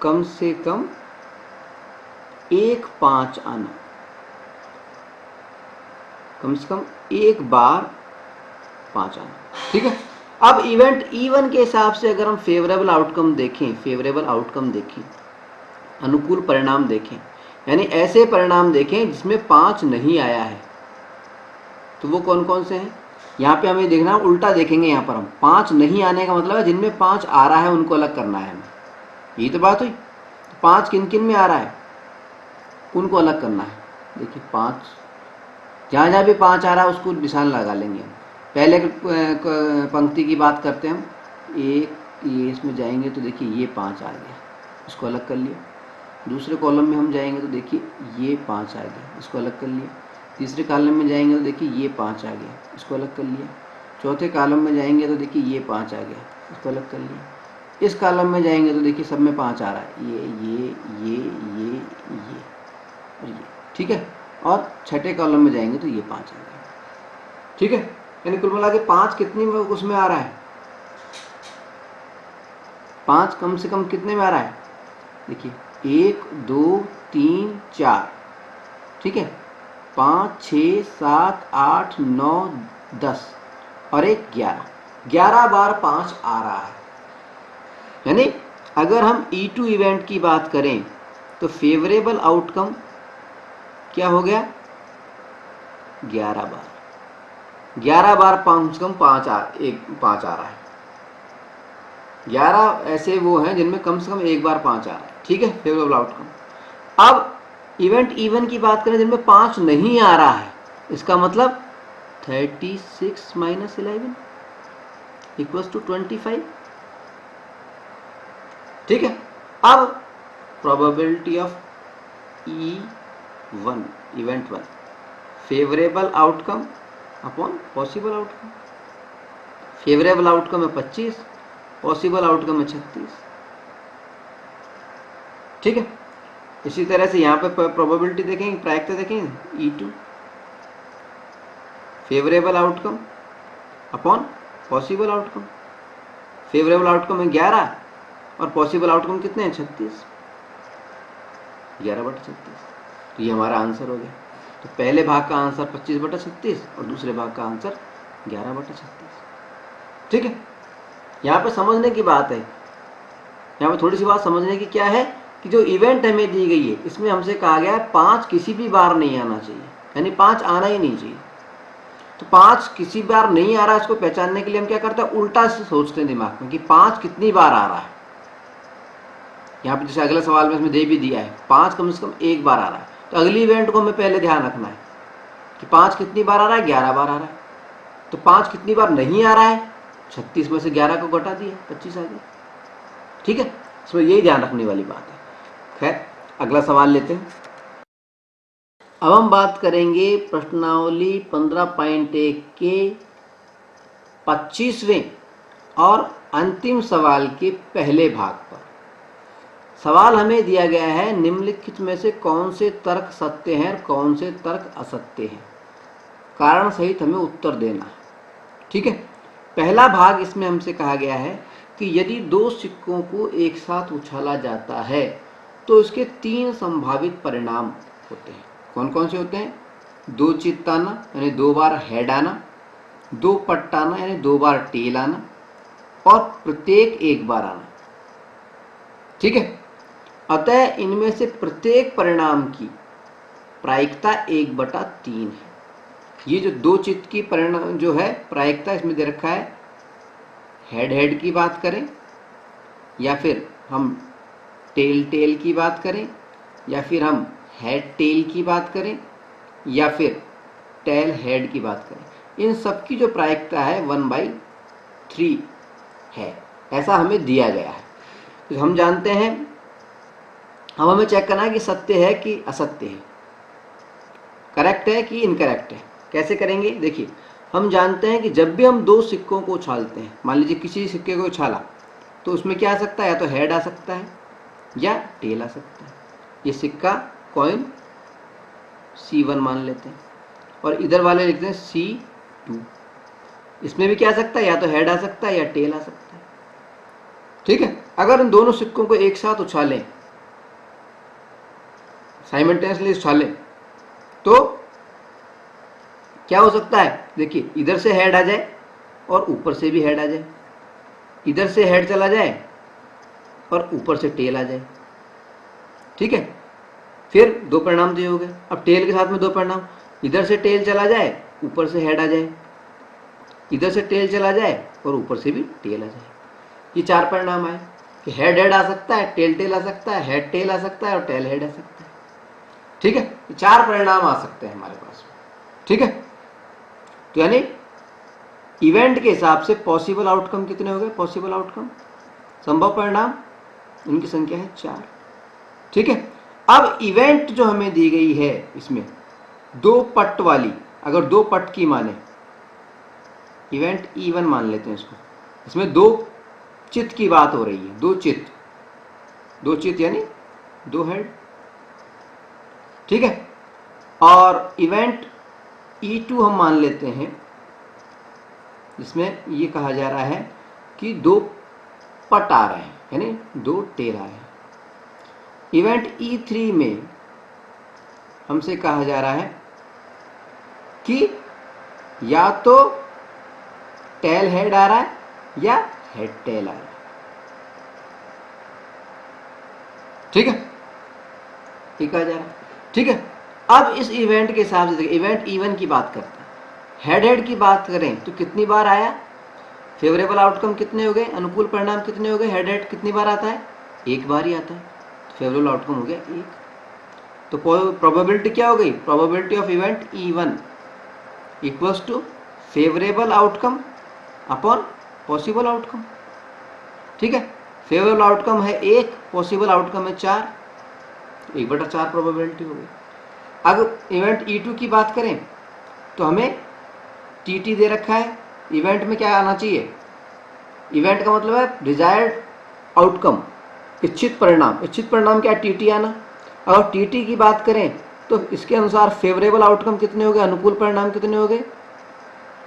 कम से कम 5 आना, कम से कम एक बार 5 आना, ठीक है। अब इवेंट E1 के हिसाब से अगर हम फेवरेबल आउटकम देखें, अनुकूल परिणाम देखें, यानी ऐसे परिणाम देखें जिसमें 5 नहीं आया है, तो वो कौन कौन से हैं। यहाँ पे हमें देखना, उल्टा देखेंगे, यहाँ पर हम 5 नहीं आने का मतलब है जिनमें 5 आ रहा है उनको अलग करना है हमें, यही तो बात हुई। 5 किन किन में आ रहा है उनको अलग करना है। देखिए 5 जहाँ जहाँ भी 5 आ रहा है उसको निशान लगा लेंगे हम। पहले पंक्ति की बात करते हैं हम, ये इसमें जाएंगे तो देखिए ये 5 आ गया, इसको अलग कर लिया। दूसरे कॉलम में हम जाएंगे तो देखिए ये 5 आ गया, इसको अलग कर लिया। तीसरे कॉलम में जाएंगे तो देखिए ये 5 आ गया, इसको अलग कर लिया। चौथे कॉलम में जाएंगे तो देखिए ये 5 आ गया, इसको अलग कर लिया। इस कॉलम में जाएंगे तो देखिए सब में 5 आ रहा है, ये और ये, ठीक है। और छठे कॉलम में जाएंगे तो ये 5 आ गया, ठीक है। यानी कुल मिला के 5 कितनी में उसमें आ रहा है, 5 कम से कम कितने में आ रहा है, देखिए 1 2 3 4, ठीक है, 5 6 7 8 9 10 और एक 11 बार 5 आ रहा है। यानी अगर हम E2 इवेंट की बात करें तो फेवरेबल आउटकम क्या हो गया, 11 बार, 11 बार कम से कम 5 आ रहा है। 11 ऐसे वो हैं जिनमें कम से कम एक बार 5 आ रहा है, ठीक है, फेवरेबल आउटकम। अब इवेंट इवन की बात करें जिनमें 5 नहीं आ रहा है, इसका मतलब 36 माइनस 11 इक्वल्स टू 25, ठीक है। अब probability of E1 event 1 favourable outcome upon possible outcome. Favourable outcome है 25, पॉसिबल आउटकम है 36, ठीक है। इसी तरह से यहाँ पे प्रोबेबिलिटी देखेंगे, प्रायिकता देखेंगे, E2 favourable outcome upon possible outcome. Favourable outcome है 11 और पॉसिबल आउटकम कितने हैं, 36, 11/36। तो ये हमारा आंसर हो गया। तो पहले भाग का आंसर 25/36 और दूसरे भाग का आंसर 11/36, ठीक है। यहाँ पे समझने की बात है, यहाँ पे थोड़ी सी बात समझने की क्या है कि जो इवेंट हमें दी गई है इसमें हमसे कहा गया है 5 किसी भी बार नहीं आना चाहिए, यानी 5 आना ही नहीं चाहिए। तो 5 किसी बार नहीं आ रहा है, इसको पहचानने के लिए हम क्या करते हैं, उल्टा से सोचते हैं दिमाग में कि 5 कितनी बार आ रहा है। यहाँ पे जैसे अगले सवाल में इसमें दे भी दिया है 5 कम से कम एक बार आ रहा है, तो अगली इवेंट को हमें पहले ध्यान रखना है कि 5 कितनी बार आ रहा है, 11 बार आ रहा है। तो 5 कितनी बार नहीं आ रहा है, 36 में से 11 को घटा दिया, 25 आ गया, ठीक है। इसमें यही ध्यान रखने वाली बात है। खैर अगला सवाल लेते हैं। अब हम बात करेंगे प्रश्नावली 15.1 के 25वें और अंतिम सवाल के पहले भाग पर। सवाल हमें दिया गया है निम्नलिखित में से कौन से तर्क सत्य हैं और कौन से तर्क असत्य हैं, कारण सहित हमें उत्तर देना है, ठीक है। पहला भाग इसमें हमसे कहा गया है कि यदि 2 सिक्कों को एक साथ उछाला जाता है तो इसके 3 संभावित परिणाम होते हैं। कौन कौन से होते हैं, 2 चित्त आना यानी 2 बार हेड आना, 2 पट्ट आना यानी 2 बार टेल आना और प्रत्येक 1 बार आना, ठीक है। अतः इनमें से प्रत्येक परिणाम की प्रायिकता 1/3 है। ये जो 2 चित्त की परिणाम जो है प्रायिकता इसमें दे रखा है, हेड हेड की बात करें या फिर हम टेल टेल की बात करें या फिर हम हेड टेल की बात करें या फिर टेल हेड की बात करें, इन सब की जो प्रायिकता है 1/3 है, ऐसा हमें दिया गया है। तो हम जानते हैं, अब हमें चेक करना है कि सत्य है कि असत्य है, करेक्ट है कि इनकरेक्ट है। कैसे करेंगे, देखिए हम जानते हैं कि जब भी हम 2 सिक्कों को उछालते हैं, मान लीजिए किसी सिक्के को उछाला तो उसमें क्या आ सकता है, या तो हेड आ सकता है या टेल आ सकता है। ये सिक्का कॉइन C1 मान लेते हैं और इधर वाले लिखते हैं C2। इसमें भी क्या आ सकता है, या तो हेड आ सकता है या टेल आ सकता है, ठीक है। अगर इन दोनों सिक्कों को एक साथ उछालें, साइमल्टेनियसली उछालें, तो क्या हो सकता है, देखिए इधर से हेड आ जाए और ऊपर से भी हेड आ जाए, इधर से हेड चला जाए और ऊपर से टेल आ जाए, ठीक है। फिर 2 परिणाम दिए हो गए। अब टेल के साथ में 2 परिणाम, इधर से टेल चला जाए ऊपर से हेड आ जाए, इधर से टेल चला जाए और ऊपर से भी टेल आ जाए। ये 4 परिणाम आए कि हेड हेड आ सकता है, टेल टेल आ सकता है, हेड टेल आ सकता है और टेल हेड आ सकता है, ठीक है। ये 4 परिणाम आ सकते हैं हमारे पास, ठीक है। तो यानी इवेंट के हिसाब से पॉसिबल आउटकम कितने हो गए, पॉसिबल आउटकम संभव परिणाम इनकी संख्या है 4, ठीक है। अब इवेंट जो हमें दी गई है इसमें 2 पट्ट वाली, अगर 2 पट्ट की माने, इवेंट E1 मान लेते हैं इसको, इसमें 2 चित्त की बात हो रही है, 2 चित्त यानी 2 हेड, ठीक है। और इवेंट E2 हम मान लेते हैं, इसमें ये कहा जा रहा है कि 2 पट आ रहे हैं यानी 2 टेल आ रहे हैं। इवेंट E3 में हमसे कहा जा रहा है कि या तो टेल हेड आ रहा है या हेड टेल आ रहा है, ठीक है, ये कहा जा रहा है, ठीक है। अब इस इवेंट के हिसाब से देखिए, इवेंट E1 की बात करते हैं, हेड हेड की बात करें तो कितनी बार आया, फेवरेबल आउटकम कितने हो गए, अनुकूल परिणाम कितने हो गए, हेड हेड कितनी बार आता है, एक बार ही आता है, फेवरेबल आउटकम हो गया एक। तो प्रोबेबिलिटी क्या हो गई, probability of event E1 equals to favourable outcome upon possible outcome. ठीक है, फेवरेबल आउटकम है एक, पॉसिबल आउटकम है 4, 1/4 प्रोबेबिलिटी हो गई। अगर इवेंट E2 की बात करें तो हमें TT दे रखा है, इवेंट में क्या आना चाहिए, इवेंट का मतलब है डिजायर्ड आउटकम, इच्छित परिणाम, इच्छित परिणाम क्या, TT आना। अगर TT की बात करें तो इसके अनुसार फेवरेबल आउटकम कितने हो गए, अनुकूल परिणाम कितने हो गए,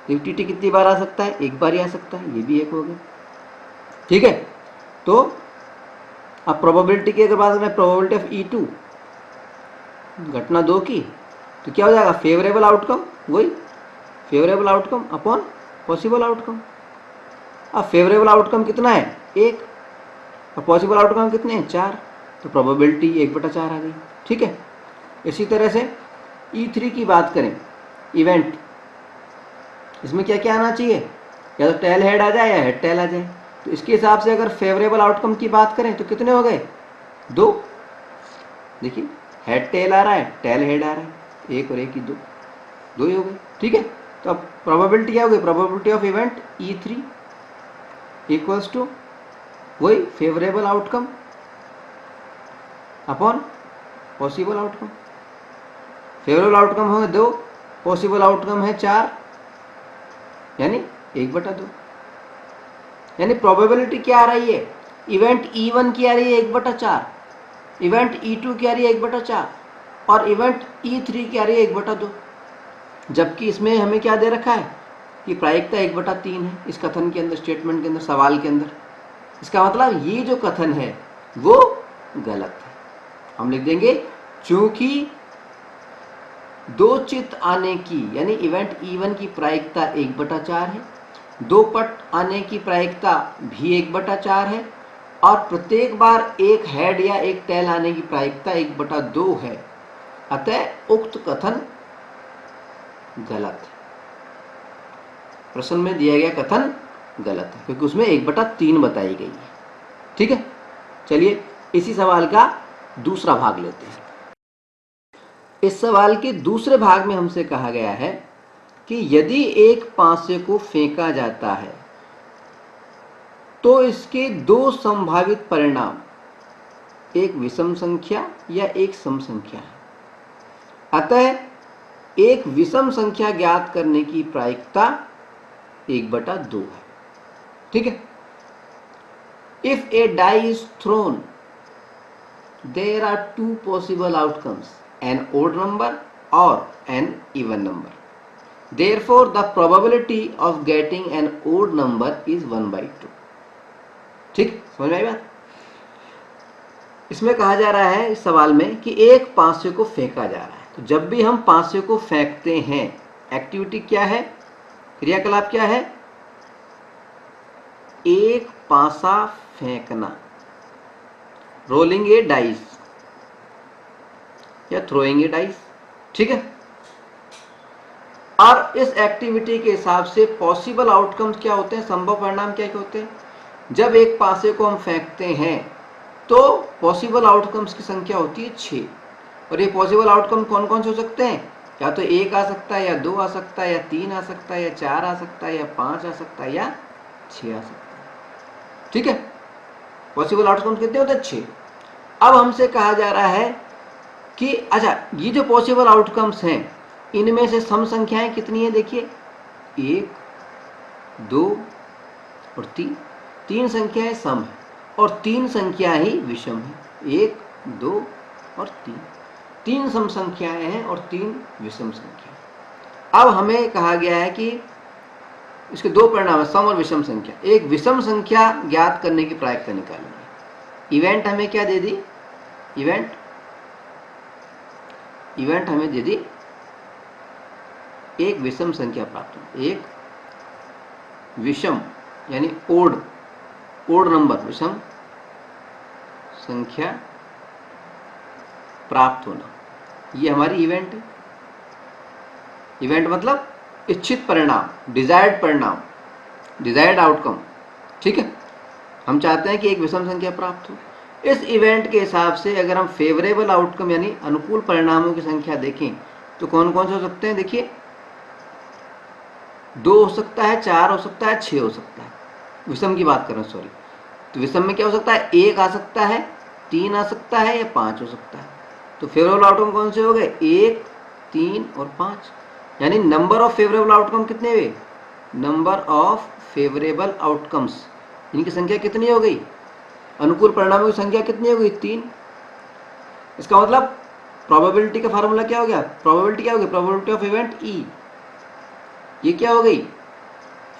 TT कितनी बार आ सकता है, एक बार ही आ सकता है, ये भी एक हो गया। ठीक है, तो अब प्रोबेबिलिटी की अगर बात करें, प्रोबेबिलिटी ऑफ E2 घटना 2 की, तो क्या हो जाएगा, फेवरेबल आउटकम, वही favourable outcome upon possible outcome. अब फेवरेबल आउटकम कितना है, एक, और पॉसिबल आउटकम कितने हैं, 4, तो प्रोबेबिलिटी 1/4 आ गई। ठीक है, इसी तरह से E3 की बात करें, इवेंट, इसमें क्या क्या आना चाहिए, या तो टेल हेड आ जाए या हेड टेल आ जाए। तो इसके हिसाब से अगर फेवरेबल आउटकम की बात करें तो कितने हो गए, 2, देखिए हेड टेल आ रहा है, टेल हेड आ रहा है, एक और एक ही 2, 2 ही हो गए। ठीक है, तो अब प्रोबेबिलिटी क्या हो गई, probability of event E3 equals to वही favourable outcome upon possible outcome. Favourable outcome हो 2, पॉसिबल आउटकम है 4, यानी 1/2। यानी प्रोबेबिलिटी क्या आ रही है, इवेंट E1 की आ रही है 1/4, इवेंट E2 की आ रही है 1/4, और इवेंट E3 की आ रही है 1/2। जबकि इसमें हमें क्या दे रखा है कि प्रायिकता 1/3 है इस कथन के अंदर, स्टेटमेंट के अंदर, सवाल के अंदर। इसका मतलब ये जो कथन है वो गलत है। हम लिख देंगे चूंकि 2 चित आने की, यानी इवेंट E1 की प्रायिकता 1/4 है, 2 पट आने की प्रायिकता भी 1/4 है, और प्रत्येक बार एक हेड या एक टेल आने की प्रायिकता 1/2 है, अतः उक्त कथन गलत है। प्रश्न में दिया गया कथन गलत है क्योंकि उसमें 1/3 बताई गई है। ठीक है, चलिए इसी सवाल का दूसरा भाग लेते हैं। इस सवाल के दूसरे भाग में हमसे कहा गया है कि यदि एक पासे को फेंका जाता है तो इसके 2 संभावित परिणाम, एक विषम संख्या या एक सम संख्या है। अतः एक विषम संख्या ज्ञात करने की प्रायिकता 1/2 है। ठीक है, if a die is thrown there are 2 possible outcomes, an odd number or an even number. Therefore, the probability of getting an odd number is 1/2. ठीक, समझ में आई बात। इसमें कहा जा रहा है इस सवाल में कि एक पासे को फेंका जा रहा है। तो जब भी हम पासे को फेंकते हैं, एक्टिविटी क्या है, क्रियाकलाप क्या है, एक पासा फेंकना, रोलिंग ए डाइस या थ्रोइंग ए डाइस। ठीक है, और इस एक्टिविटी के हिसाब से पॉसिबल आउटकम्स क्या होते हैं, संभव परिणाम क्या क्या होते हैं। जब एक पासे को हम फेंकते हैं तो पॉसिबल आउटकम्स की संख्या होती है 6, और ये पॉसिबल आउटकम कौन कौन से हो सकते हैं, या तो 1 आ सकता है, या 2 आ सकता है, या 3 आ सकता है, या 4 आ सकता है, या 5 आ सकता है, या 6 आ सकता है। ठीक है, पॉसिबल आउटकम्स कितने होते हैं, 6। अब हमसे कहा जा रहा है कि अच्छा, ये जो पॉसिबल आउटकम्स हैं इनमें से सम संख्याएं कितनी है, देखिए 1, 2 और 3, 3 संख्याएं सम है और 3 संख्याएं ही विषम है, 1, 2 और 3, 3 सम संख्याएं हैं और 3 विषम संख्या। अब हमें कहा गया है कि इसके 2 परिणाम है, सम और विषम संख्या। एक विषम संख्या ज्ञात करने की प्रायिकता निकालेंगे। इवेंट हमें क्या दे दी, इवेंट हमें दे दी एक विषम संख्या प्राप्त हो, एक विषम यानी ओड नंबर, विषम संख्या प्राप्त होना, ये हमारी इवेंट है। इवेंट मतलब इच्छित परिणाम, डिजायर्ड परिणाम, डिजायर्ड आउटकम, ठीक है। हम चाहते हैं कि एक विषम संख्या प्राप्त हो। इस इवेंट के हिसाब से अगर हम फेवरेबल आउटकम यानी अनुकूल परिणामों की संख्या देखें तो कौन कौन से हो सकते हैं? देखिए 2 हो सकता है, 4 हो सकता है, 6 हो सकता है। विषम की बात कर रहे हैं, सॉरी। तो विषम में क्या हो सकता है? 1 आ सकता है, 3 आ सकता है या 5 हो सकता है। तो फेवरेबल आउटकम कौन से हो गए? 1, 3 और 5। यानी नंबर ऑफ फेवरेबल आउटकम कितने हुए? नंबर ऑफ फेवरेबल आउटकम्स, इनकी संख्या कितनी हो गई? अनुकूल परिणामों की संख्या कितनी हो गई? 3। इसका मतलब प्रोबेबिलिटी का फार्मूला क्या हो गया? प्रोबेबिलिटी क्या हो गई? प्रोबेबिलिटी ऑफ इवेंट ई। ये क्या हो गई?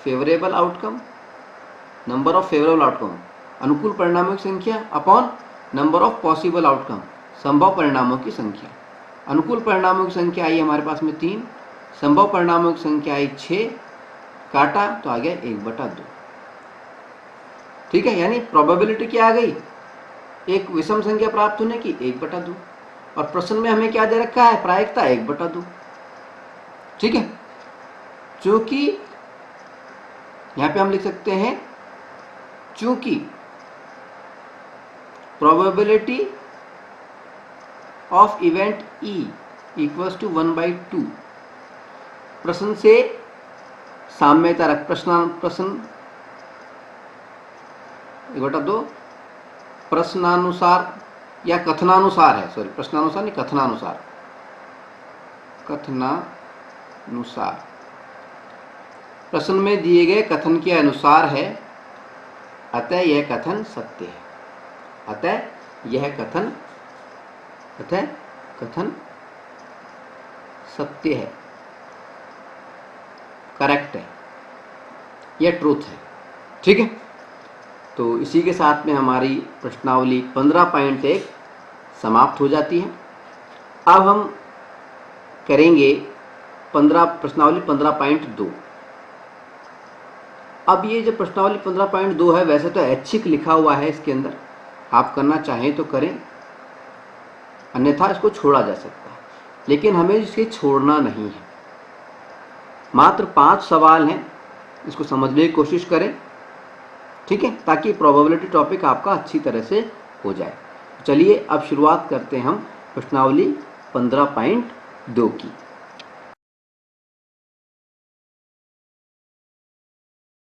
Favourable outcome, number of favourable outcome, अनुकूल परिणामों की संख्या upon number of possible outcome, संभव परिणामों की संख्या। अनुकूल परिणामों की संख्या आई हमारे पास में 3, संभव परिणामों की संख्या आई 6, काटा तो आ गया 1/2। ठीक है, यानी प्रोबेबिलिटी क्या आ गई? एक विषम संख्या प्राप्त होने की 1/2। और प्रश्न में हमें क्या दे रखा है? प्रायिकता 1/2। ठीक है, चूंकि यहां पे हम लिख सकते हैं चूंकि probability of event E equals to 1/2। प्रश्न से साम्यता रख, प्रश्न 1/2 प्रश्नानुसार या कथनानुसार है, सॉरी प्रश्नानुसार नहीं, कथनानुसार, कथनानुसार प्रश्न में दिए गए कथन के अनुसार है, अतः यह कथन सत्य है। अतः कथन सत्य है, करेक्ट है, यह ट्रूथ है। ठीक है, तो इसी के साथ में हमारी प्रश्नावली 15.1 समाप्त हो जाती है। अब हम करेंगे प्रश्नावली 15.2। अब ये जो प्रश्नावली 15.2 है, वैसे तो ऐच्छिक लिखा हुआ है इसके अंदर, आप करना चाहें तो करें, अन्यथा इसको छोड़ा जा सकता है, लेकिन हमें इसे छोड़ना नहीं है। मात्र 5 सवाल हैं, इसको समझने की कोशिश करें, ठीक है, ताकि प्रोबेबिलिटी टॉपिक आपका अच्छी तरह से हो जाए। चलिए अब शुरुआत करते हैं हम प्रश्नावली 15.2 की।